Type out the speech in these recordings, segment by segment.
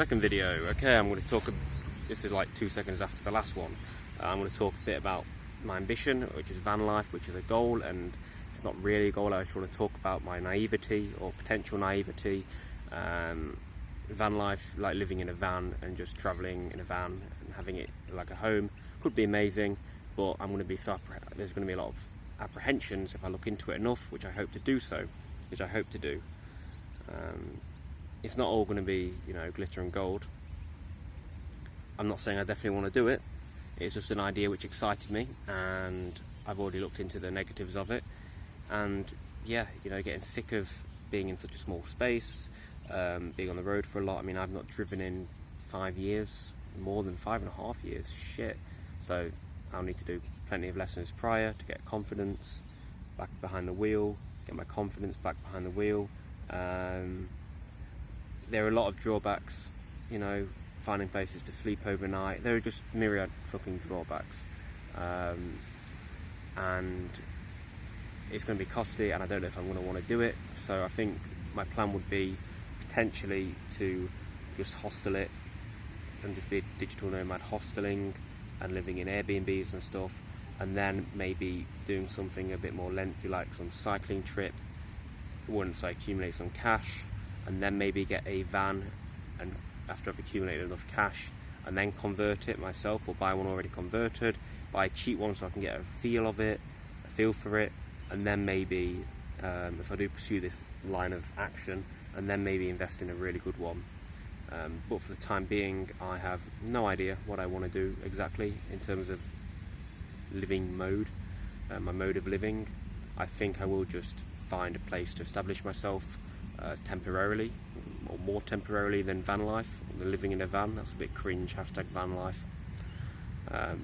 Second video. Okay, I'm going to talk, this is like 2 seconds after the last one. I'm going to talk a bit about my ambition, which is van life, which is a goal, and it's not really a goal. I just want to talk about my naivety or potential naivety. Van life, like living in a van and just travelling in a van and having it like a home, could be amazing, but I'm going to be there's going to be a lot of apprehensions if I look into it enough, which I hope to do. It's not all going to be, glitter and gold. I'm not saying I definitely want to do it. It's just an idea which excited me, and I've already looked into the negatives of it. And yeah, getting sick of being in such a small space, being on the road for a lot. I mean, I've not driven in 5 years, more than 5.5 years, shit. So I'll need to do plenty of lessons prior to get confidence back behind the wheel, get my confidence back behind the wheel. There are a lot of drawbacks, finding places to sleep overnight. There are just myriad fucking drawbacks. And it's going to be costly, and I don't know if I'm going to want to do it. So I think my plan would be potentially to just hostel it and just be a digital nomad hosteling and living in Airbnbs and stuff, and then maybe doing something a bit more lengthy, like some cycling trip once I accumulate some cash, and then maybe get a van, and after I've accumulated enough cash, and then convert it myself or buy one already converted, buy a cheap one so I can get a feel for it, and then maybe if I do pursue this line of action, and then maybe invest in a really good one. But for the time being, I have no idea what I want to do exactly in terms of living mode, my mode of living. I think I will just find a place to establish myself temporarily, or more temporarily than van life, living in a van. That's a bit cringe, #van life.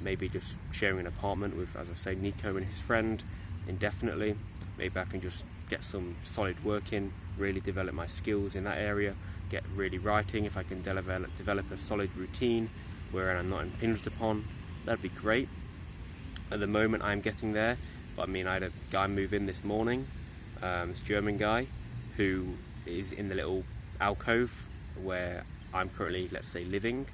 Maybe just sharing an apartment with, as I say, Nico and his friend indefinitely. Maybe I can just get some solid work in, really develop my skills in that area, get really writing. If I can develop a solid routine where I'm not impinged upon, that'd be great. At the moment I'm getting there, but I mean, I had a guy move in this morning, this German guy, who is in the little alcove where I'm currently, let's say, living.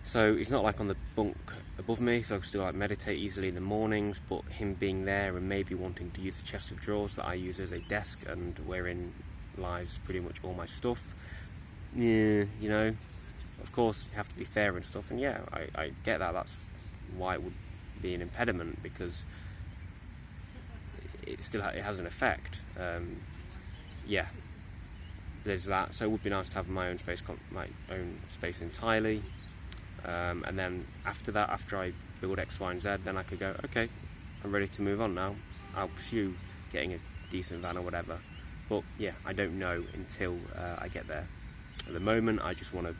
So he's not like on the bunk above me, so I can still like meditate easily in the mornings, but him being there and maybe wanting to use the chest of drawers that I use as a desk and wherein lies pretty much all my stuff. Yeah, of course you have to be fair and stuff, and yeah, I get that. That's why it would be an impediment, because it has an effect. Yeah, there's that. So it would be nice to have my own space entirely. And then after that, after I build X, Y, and Z, then I could go, okay, I'm ready to move on now. I'll pursue getting a decent van or whatever. But yeah, I don't know until I get there. At the moment, I just want to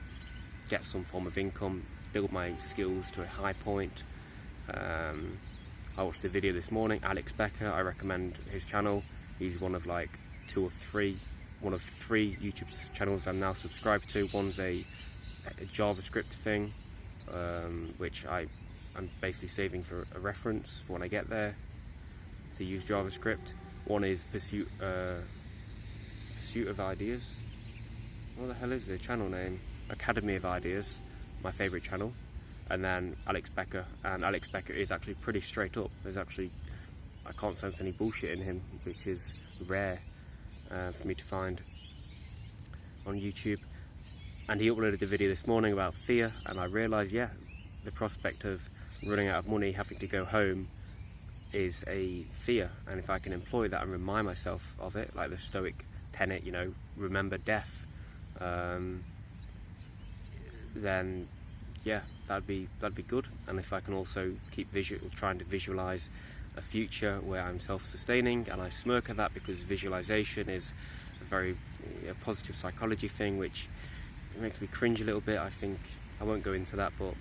get some form of income, build my skills to a high point. I watched the video this morning, Alex Becker. I recommend his channel. He's one of three YouTube channels I'm now subscribed to. One's a JavaScript thing, which I'm basically saving for a reference for when I get there to use JavaScript. One is Pursuit of Ideas. What the hell is the channel name? Academy of Ideas, my favourite channel. And then Alex Becker, and Alex Becker is actually pretty straight up. I can't sense any bullshit in him, which is rare for me to find on YouTube. And he uploaded a video this morning about fear, and I realised, yeah, the prospect of running out of money, having to go home, is a fear. And if I can employ that and remind myself of it, like the Stoic tenet, remember death, then yeah, that'd be good. And if I can also keep trying to visualize a future where I'm self-sustaining, and I smirk at that because visualization is a very positive psychology thing, which makes me cringe a little bit. I think I won't go into that, but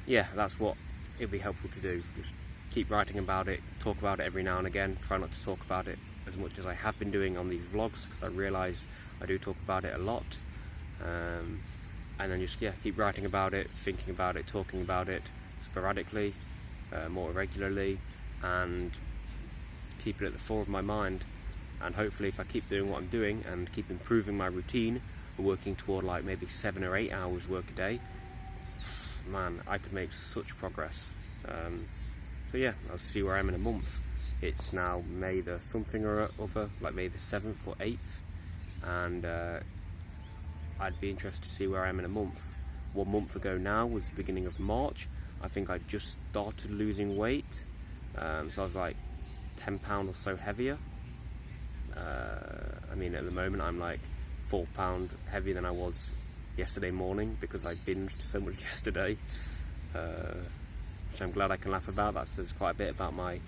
yeah, that's what it'd be helpful to do. Just keep writing about it, talk about it every now and again. Try not to talk about it as much as I have been doing on these vlogs, because I realise I do talk about it a lot. And then just keep writing about it, thinking about it, talking about it sporadically, more regularly, and keep it at the fore of my mind. And hopefully, if I keep doing what I'm doing and keep improving my routine, working toward like maybe 7 or 8 hours work a day, man, I could make such progress. So yeah, I'll see where I am in a month. It's now May the something or other, like May the 7th or 8th, and I'd be interested to see where I am in a month. 1 month ago now was the beginning of March. I think I just started losing weight, so I was like 10 pound or so heavier. I mean, at the moment I'm like 4 pound heavier than I was yesterday morning because I binged so much yesterday, which I'm glad I can laugh about. That says quite a bit about my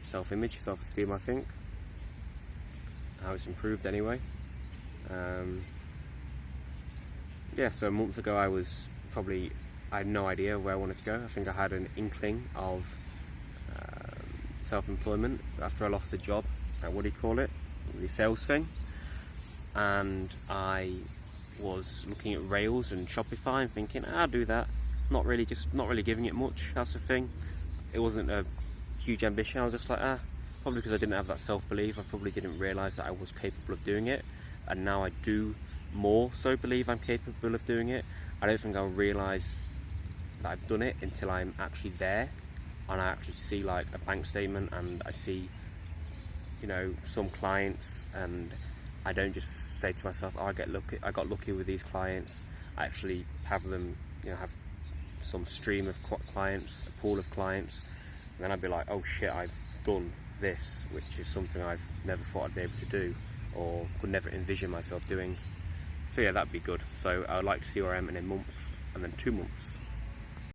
self-image, self-esteem, I think. How it's improved anyway. Yeah, so a month ago I had no idea where I wanted to go. I think I had an inkling of self-employment after I lost the job at, the sales thing. And I was looking at Rails and Shopify and thinking, I'll do that. Not really giving it much, that's the thing. It wasn't a huge ambition. I was just like, probably because I didn't have that self-belief. I probably didn't realise that I was capable of doing it. And now I do more so believe I'm capable of doing it. I don't think I'll realise that I've done it until I'm actually there and I actually see like a bank statement and I see, some clients, and I don't just say to myself, I got lucky with these clients. I actually have them, have some stream of clients, a pool of clients, and then I'd be like, oh shit, I've done this, which is something I've never thought I'd be able to do or could never envision myself doing. So yeah, that'd be good. So I would like to see where I am in a month and then 2 months.